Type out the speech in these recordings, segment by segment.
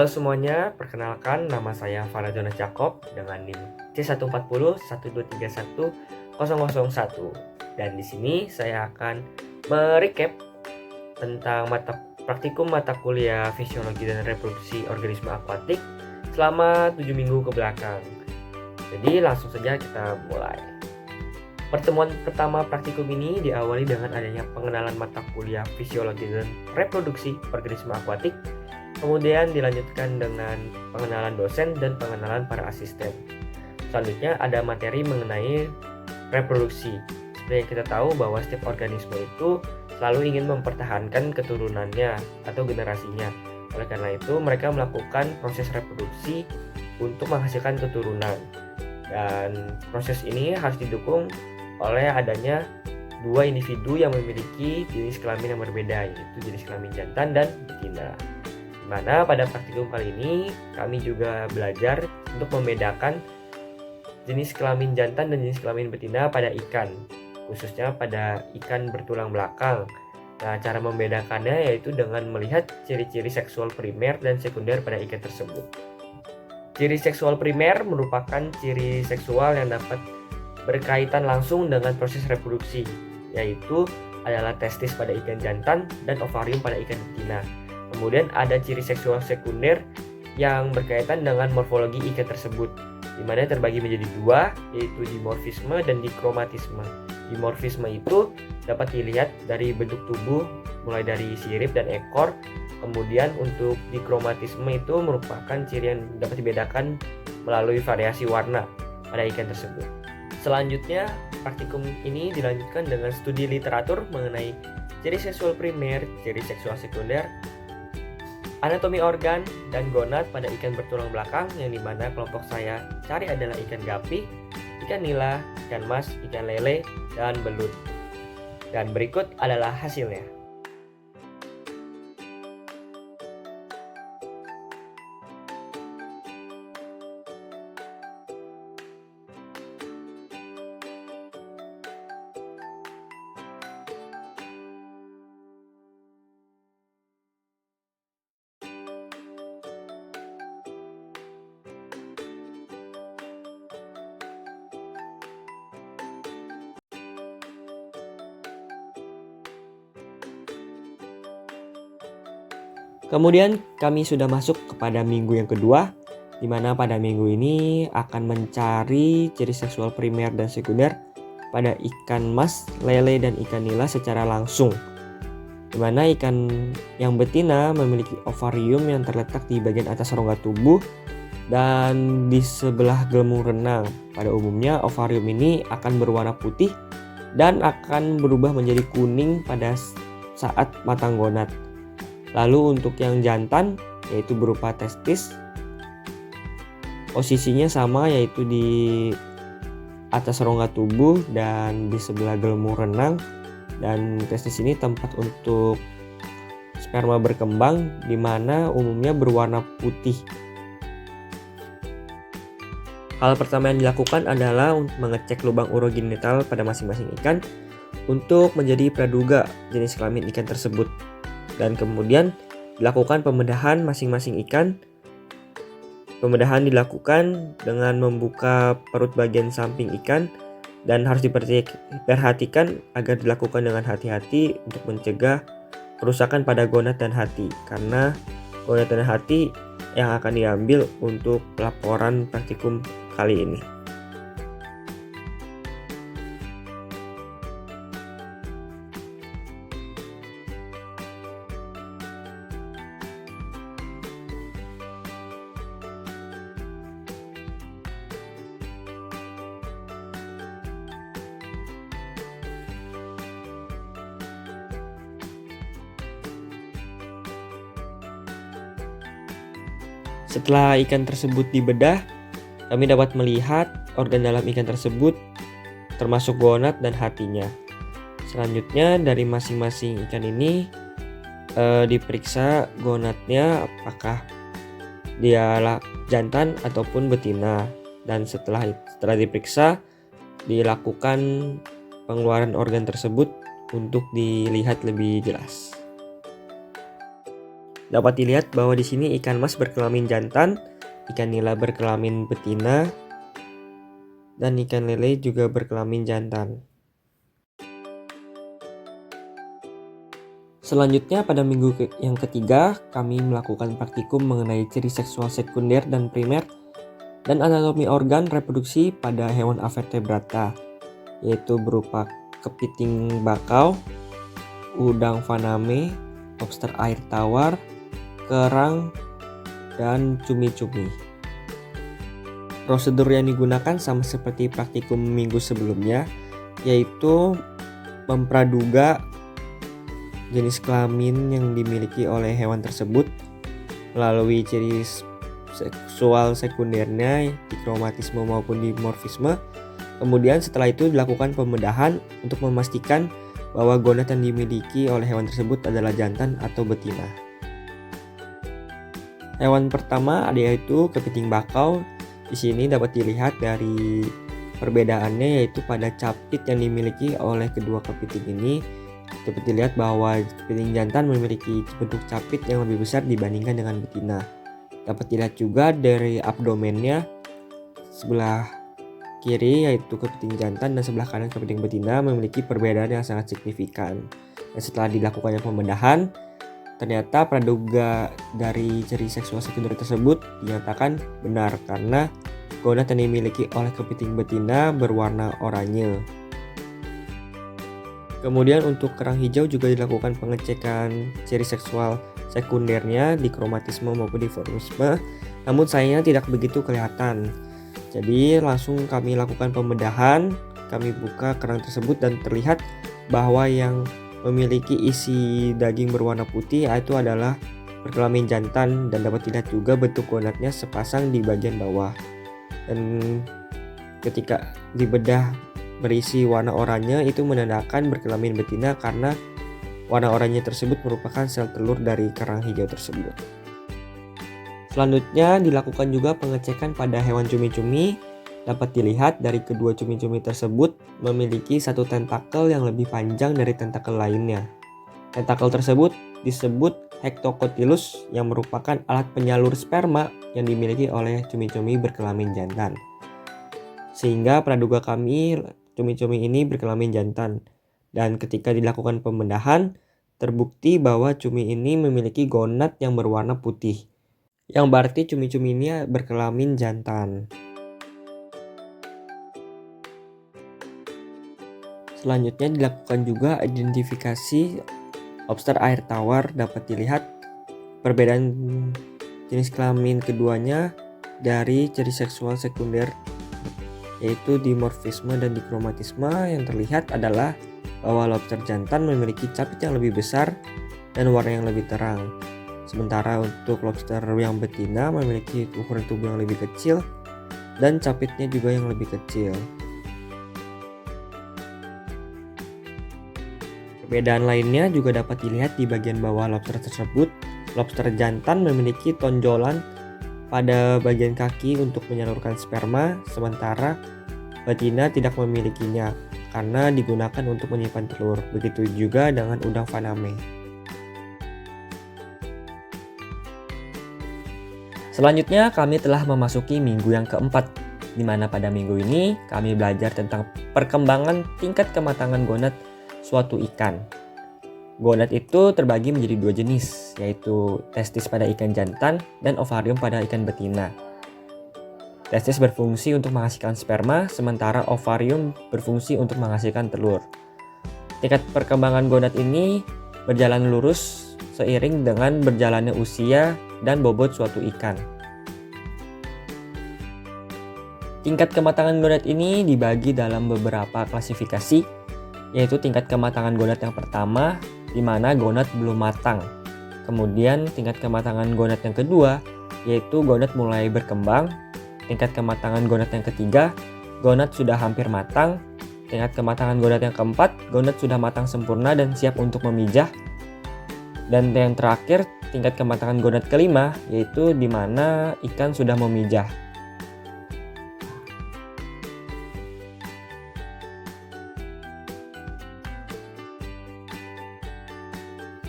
Halo semuanya, perkenalkan nama saya Farah Jonas Jacob dengan NIM C140 1231001 dan di sini saya akan merecap tentang praktikum mata kuliah fisiologi dan reproduksi organisme akuatik selama 7 minggu ke belakang. Jadi langsung saja kita mulai. Pertemuan pertama praktikum ini diawali dengan adanya pengenalan mata kuliah fisiologi dan reproduksi organisme akuatik, kemudian dilanjutkan dengan pengenalan dosen dan pengenalan para asisten. Selanjutnya ada materi mengenai reproduksi. Seperti yang kita tahu bahwa setiap organisme itu selalu ingin mempertahankan keturunannya atau generasinya. Oleh karena itu mereka melakukan proses reproduksi untuk menghasilkan keturunan. Dan proses ini harus didukung oleh adanya dua individu yang memiliki jenis kelamin yang berbeda, yaitu jenis kelamin jantan dan betina. Dimana pada praktikum kali ini kami juga belajar untuk membedakan jenis kelamin jantan dan jenis kelamin betina pada ikan, khususnya pada ikan bertulang belakang. Nah, cara membedakannya yaitu dengan melihat ciri-ciri seksual primer dan sekunder pada ikan tersebut. Ciri seksual primer merupakan ciri seksual yang dapat berkaitan langsung dengan proses reproduksi, yaitu adalah testis pada ikan jantan dan ovarium pada ikan betina. Kemudian ada ciri seksual sekunder yang berkaitan dengan morfologi ikan tersebut, di mana terbagi menjadi dua, yaitu dimorfisme dan dikromatisme. Dimorfisme itu dapat dilihat dari bentuk tubuh, mulai dari sirip dan ekor. Kemudian untuk dikromatisme itu merupakan ciri yang dapat dibedakan melalui variasi warna pada ikan tersebut. Selanjutnya, praktikum ini dilanjutkan dengan studi literatur mengenai ciri seksual primer, ciri seksual sekunder, anatomi organ, dan gonad pada ikan bertulang belakang, yang dimana kelompok saya cari adalah ikan gapi, ikan nila, ikan mas, ikan lele, dan belut. Dan berikut adalah hasilnya. Kemudian kami sudah masuk kepada minggu yang kedua, di mana pada minggu ini akan mencari ciri seksual primer dan sekunder pada ikan mas, lele, dan ikan nila secara langsung. Di mana ikan yang betina memiliki ovarium yang terletak di bagian atas rongga tubuh dan di sebelah gelembung renang. Pada umumnya ovarium ini akan berwarna putih dan akan berubah menjadi kuning pada saat matang gonad. Lalu untuk yang jantan, yaitu berupa testis, posisinya sama, yaitu di atas rongga tubuh dan di sebelah gelembung renang. Dan testis ini tempat untuk sperma berkembang, di mana umumnya berwarna putih. Hal pertama yang dilakukan adalah untuk mengecek lubang urogenital pada masing-masing ikan untuk menjadi praduga jenis kelamin ikan tersebut. Dan kemudian dilakukan pembedahan masing-masing ikan. Pembedahan dilakukan dengan membuka perut bagian samping ikan dan harus diperhatikan agar dilakukan dengan hati-hati untuk mencegah kerusakan pada gonad dan hati, karena gonad dan hati yang akan diambil untuk laporan praktikum kali ini. Setelah ikan tersebut dibedah, kami dapat melihat organ dalam ikan tersebut, termasuk gonad dan hatinya. Selanjutnya dari masing-masing ikan ini diperiksa gonadnya apakah dia jantan ataupun betina. Dan setelah diperiksa, dilakukan pengeluaran organ tersebut untuk dilihat lebih jelas. Dapat dilihat bahwa di sini ikan mas berkelamin jantan, ikan nila berkelamin betina, dan ikan lele juga berkelamin jantan. Selanjutnya pada minggu yang ketiga, kami melakukan praktikum mengenai ciri seksual sekunder dan primer dan anatomi organ reproduksi pada hewan avertebrata, yaitu berupa kepiting bakau, udang faname, lobster air tawar, kerang, dan cumi-cumi. Prosedur yang digunakan sama seperti praktikum minggu sebelumnya, yaitu mempraduga jenis kelamin yang dimiliki oleh hewan tersebut melalui ciri seksual sekundernya, dikromatisme maupun dimorfisme. Kemudian setelah itu dilakukan pembedahan untuk memastikan bahwa gonad yang dimiliki oleh hewan tersebut adalah jantan atau betina. Hewan pertama yaitu kepiting bakau. Di sini dapat dilihat dari perbedaannya, yaitu pada capit yang dimiliki oleh kedua kepiting ini. Dapat dilihat bahwa kepiting jantan memiliki bentuk capit yang lebih besar dibandingkan dengan betina. Dapat dilihat juga dari abdomennya, sebelah kiri yaitu kepiting jantan dan sebelah kanan kepiting betina memiliki perbedaan yang sangat signifikan. Dan setelah dilakukannya pembedahan, ternyata praduga dari ciri seksual sekunder tersebut dinyatakan benar karena gonad yang dimiliki oleh kepiting betina berwarna oranye. Kemudian untuk kerang hijau juga dilakukan pengecekan ciri seksual sekundernya, dikromatisme maupun dimorfisme, namun sayangnya tidak begitu kelihatan. Jadi langsung kami lakukan pembedahan, kami buka kerang tersebut dan terlihat bahwa yang memiliki isi daging berwarna putih itu adalah berkelamin jantan, dan dapat dilihat juga bentuk gonadnya sepasang di bagian bawah. Dan ketika dibedah berisi warna oranye itu menandakan berkelamin betina karena warna oranye tersebut merupakan sel telur dari kerang hijau tersebut. Selanjutnya dilakukan juga pengecekan pada hewan cumi-cumi. Dapat dilihat dari kedua cumi-cumi tersebut memiliki satu tentakel yang lebih panjang dari tentakel lainnya. Tentakel tersebut disebut Hectocotylus yang merupakan alat penyalur sperma yang dimiliki oleh cumi-cumi berkelamin jantan. Sehingga praduga kami cumi-cumi ini berkelamin jantan, dan ketika dilakukan pembedahan terbukti bahwa cumi ini memiliki gonad yang berwarna putih, yang berarti cumi-cumi ini berkelamin jantan. Selanjutnya dilakukan juga identifikasi lobster air tawar. Dapat dilihat perbedaan jenis kelamin keduanya dari ciri seksual sekunder, yaitu dimorfisme dan dikromatisme. Yang terlihat adalah bahwa lobster jantan memiliki capit yang lebih besar dan warna yang lebih terang. Sementara untuk lobster yang betina memiliki ukuran tubuh yang lebih kecil dan capitnya juga yang lebih kecil. Perbedaan lainnya juga dapat dilihat di bagian bawah lobster tersebut. Lobster jantan memiliki tonjolan pada bagian kaki untuk menyalurkan sperma, sementara betina tidak memilikinya karena digunakan untuk menyimpan telur. Begitu juga dengan udang faname. Selanjutnya kami telah memasuki minggu yang keempat, di mana pada minggu ini kami belajar tentang perkembangan tingkat kematangan gonad suatu ikan. Gonad itu terbagi menjadi dua jenis, yaitu testis pada ikan jantan dan ovarium pada ikan betina. Testis berfungsi untuk menghasilkan sperma, sementara ovarium berfungsi untuk menghasilkan telur. Tingkat perkembangan gonad ini berjalan lurus seiring dengan berjalannya usia dan bobot suatu ikan. Tingkat kematangan gonad ini dibagi dalam beberapa klasifikasi, yaitu tingkat kematangan gonad yang pertama, di mana gonad belum matang. Kemudian tingkat kematangan gonad yang kedua, yaitu gonad mulai berkembang. Tingkat kematangan gonad yang ketiga, gonad sudah hampir matang. Tingkat kematangan gonad yang keempat, gonad sudah matang sempurna dan siap untuk memijah. Dan yang terakhir, tingkat kematangan gonad kelima, yaitu di mana ikan sudah memijah.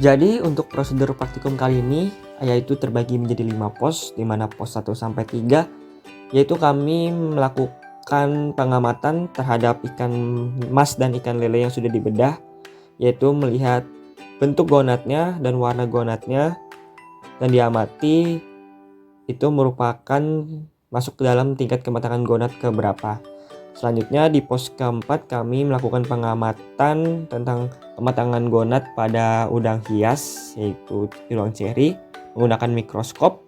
Jadi untuk prosedur praktikum kali ini yaitu terbagi menjadi 5 pos, di mana pos 1 sampai 3 yaitu kami melakukan pengamatan terhadap ikan mas dan ikan lele yang sudah dibedah, yaitu melihat bentuk gonadnya dan warna gonadnya, dan diamati itu merupakan masuk ke dalam tingkat kematangan gonad keberapa. Selanjutnya di pos keempat kami melakukan pengamatan tentang kematangan gonad pada udang hias, yaitu udang ceri, menggunakan mikroskop.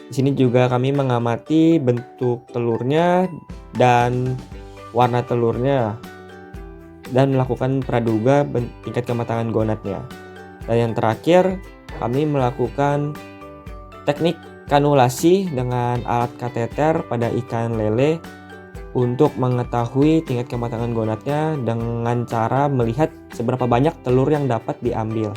Di sini juga kami mengamati bentuk telurnya dan warna telurnya dan melakukan praduga tingkat kematangan gonadnya. Dan yang terakhir, kami melakukan teknik kanulasi dengan alat kateter pada ikan lele untuk mengetahui tingkat kematangan gonadnya dengan cara melihat seberapa banyak telur yang dapat diambil.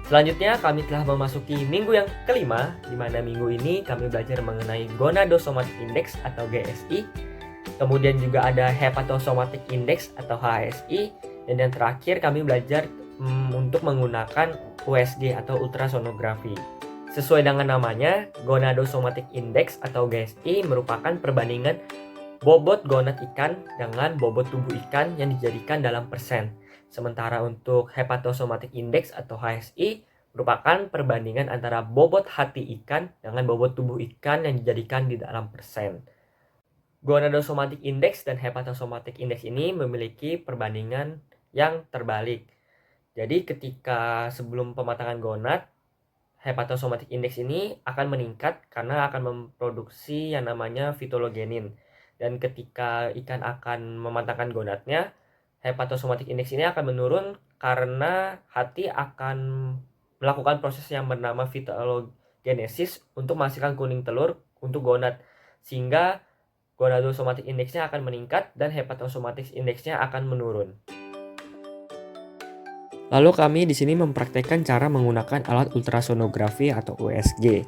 Selanjutnya kami telah memasuki minggu yang kelima, di mana minggu ini kami belajar mengenai Gonadosomatic Index atau GSI, kemudian juga ada Hepatosomatic Index atau HSI, dan yang terakhir kami belajar untuk menggunakan USG atau ultrasonografi. Sesuai dengan namanya, Gonadosomatic Index atau GSI merupakan perbandingan bobot gonad ikan dengan bobot tubuh ikan yang dijadikan dalam persen. Sementara untuk Hepatosomatic Index atau HSI merupakan perbandingan antara bobot hati ikan dengan bobot tubuh ikan yang dijadikan di dalam persen. Gonadosomatic Index dan Hepatosomatic Index ini memiliki perbandingan yang terbalik. Jadi ketika sebelum pematangan gonad, Hepatosomatic Index ini akan meningkat karena akan memproduksi yang namanya fitologenin. Dan ketika ikan akan mematangkan gonadnya, Hepatosomatic Index ini akan menurun karena hati akan melakukan proses yang bernama fitologenesis untuk menghasilkan kuning telur untuk gonad, sehingga Gonadosomatic Index-nya akan meningkat dan Hepatosomatic Index-nya akan menurun. Lalu kami di sini mempraktekkan cara menggunakan alat ultrasonografi atau USG.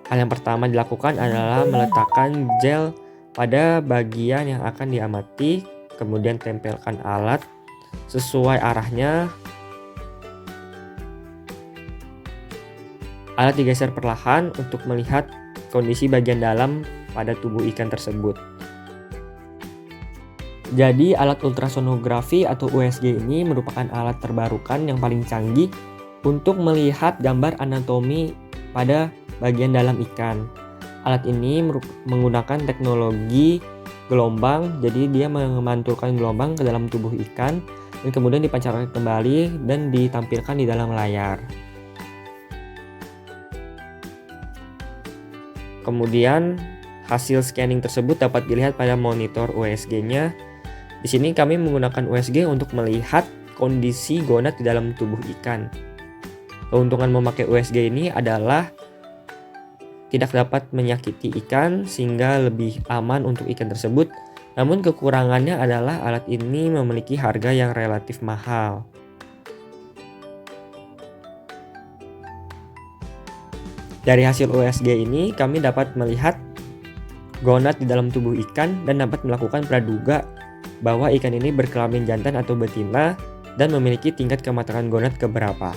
Hal yang pertama dilakukan adalah meletakkan gel pada bagian yang akan diamati, kemudian tempelkan alat sesuai arahnya. Alat digeser perlahan untuk melihat kondisi bagian dalam pada tubuh ikan tersebut. Jadi alat ultrasonografi atau USG ini merupakan alat terbarukan yang paling canggih untuk melihat gambar anatomi pada bagian dalam ikan. Alat ini menggunakan teknologi gelombang, jadi dia memantulkan gelombang ke dalam tubuh ikan dan kemudian dipancarkan kembali dan ditampilkan di dalam layar. Kemudian hasil scanning tersebut dapat dilihat pada monitor USG-nya. Di sini kami menggunakan USG untuk melihat kondisi gonad di dalam tubuh ikan. Keuntungan memakai USG ini adalah tidak dapat menyakiti ikan sehingga lebih aman untuk ikan tersebut. Namun kekurangannya adalah alat ini memiliki harga yang relatif mahal. Dari hasil USG ini kami dapat melihat gonad di dalam tubuh ikan dan dapat melakukan praduga bahwa ikan ini berkelamin jantan atau betina dan memiliki tingkat kematangan gonad keberapa.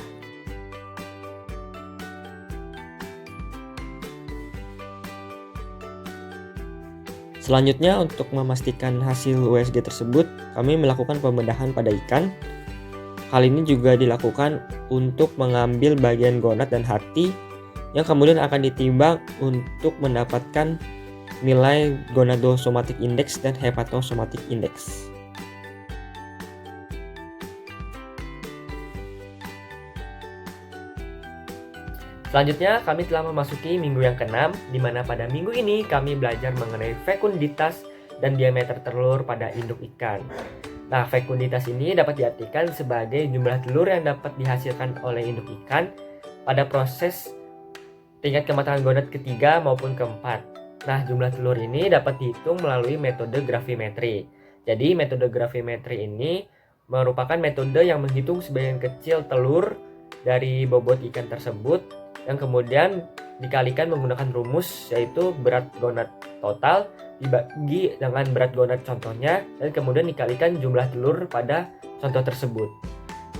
Selanjutnya, untuk memastikan hasil USG tersebut, kami melakukan pembedahan pada ikan. Hal ini juga dilakukan untuk mengambil bagian gonad dan hati yang kemudian akan ditimbang untuk mendapatkan nilai gonadosomatic index dan hepatosomatic index. Selanjutnya, kami telah memasuki minggu yang ke-6, di mana pada minggu ini kami belajar mengenai fekunditas dan diameter telur pada induk ikan. Nah, fekunditas ini dapat diartikan sebagai jumlah telur yang dapat dihasilkan oleh induk ikan pada proses tingkat kematangan gonad ketiga maupun keempat. Nah, jumlah telur ini dapat dihitung melalui metode gravimetri. Jadi, metode gravimetri ini merupakan metode yang menghitung sebagian kecil telur dari bobot ikan tersebut yang kemudian dikalikan menggunakan rumus, yaitu berat gonad total dibagi dengan berat gonad contohnya dan kemudian dikalikan jumlah telur pada contoh tersebut.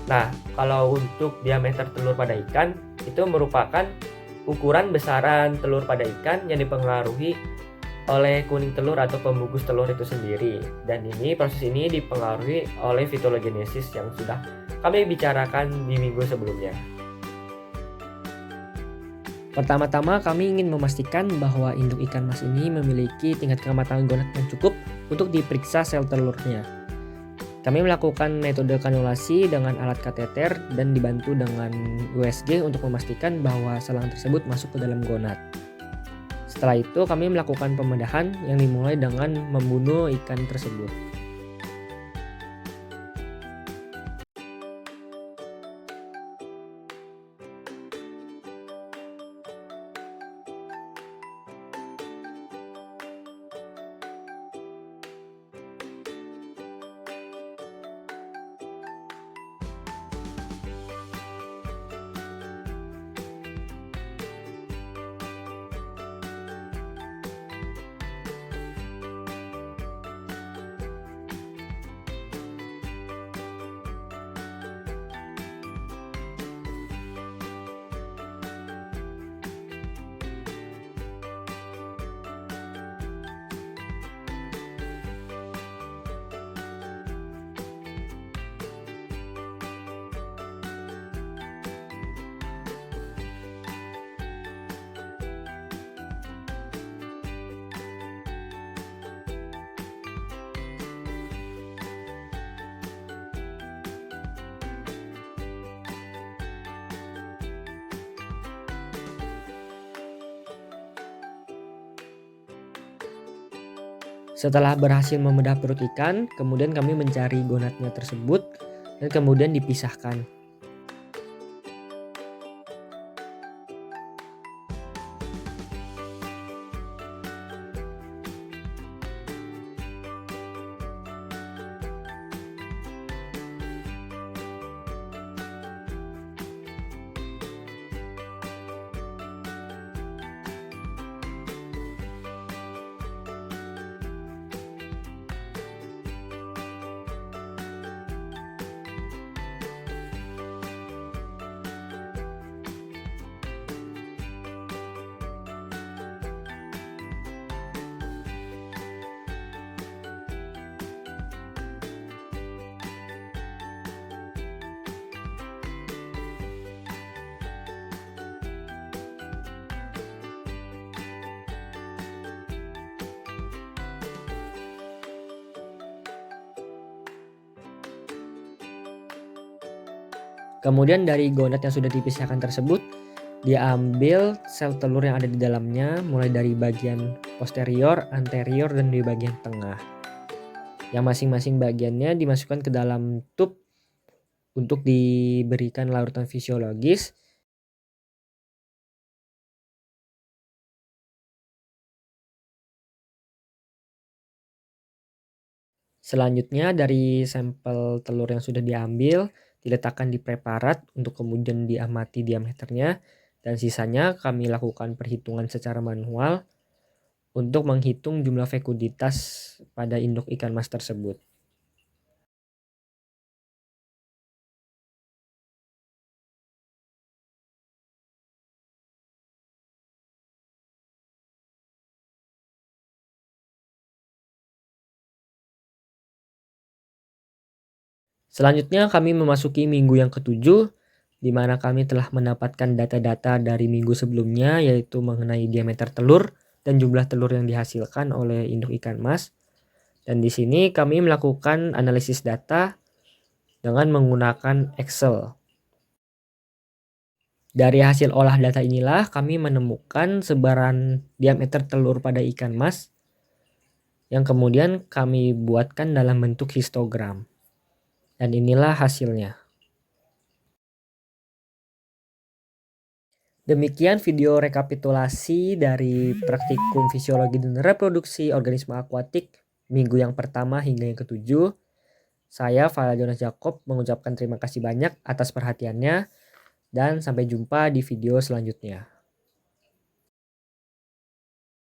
Nah, kalau untuk diameter telur pada ikan itu merupakan ukuran besaran telur pada ikan yang dipengaruhi oleh kuning telur atau pembungkus telur itu sendiri. Dan proses ini dipengaruhi oleh fitologenesis yang sudah kami bicarakan di minggu sebelumnya. Pertama-tama kami ingin memastikan bahwa induk ikan mas ini memiliki tingkat kematangan gonad yang cukup untuk diperiksa sel telurnya. Kami melakukan metode kanulasi dengan alat kateter dan dibantu dengan USG untuk memastikan bahwa selang tersebut masuk ke dalam gonad. Setelah itu kami melakukan pembedahan yang dimulai dengan membunuh ikan tersebut. Setelah berhasil membedah perut ikan, kemudian kami mencari gonadnya tersebut dan kemudian dipisahkan. Kemudian dari gonad yang sudah dipisahkan tersebut, diambil sel telur yang ada di dalamnya, mulai dari bagian posterior, anterior, dan di bagian tengah. Yang masing-masing bagiannya dimasukkan ke dalam tub untuk diberikan larutan fisiologis. Selanjutnya dari sampel telur yang sudah diambil, diletakkan di preparat untuk kemudian diamati diameternya, dan sisanya kami lakukan perhitungan secara manual untuk menghitung jumlah fekunditas pada induk ikan mas tersebut. Selanjutnya kami memasuki minggu yang ketujuh, di mana kami telah mendapatkan data-data dari minggu sebelumnya, yaitu mengenai diameter telur dan jumlah telur yang dihasilkan oleh induk ikan mas. Dan di sini kami melakukan analisis data dengan menggunakan Excel. Dari hasil olah data inilah kami menemukan sebaran diameter telur pada ikan mas yang kemudian kami buatkan dalam bentuk histogram. Dan inilah hasilnya. Demikian video rekapitulasi dari praktikum fisiologi dan reproduksi organisme akuatik minggu yang pertama hingga yang ketujuh. Saya Fala Jonas Jacob mengucapkan terima kasih banyak atas perhatiannya dan sampai jumpa di video selanjutnya.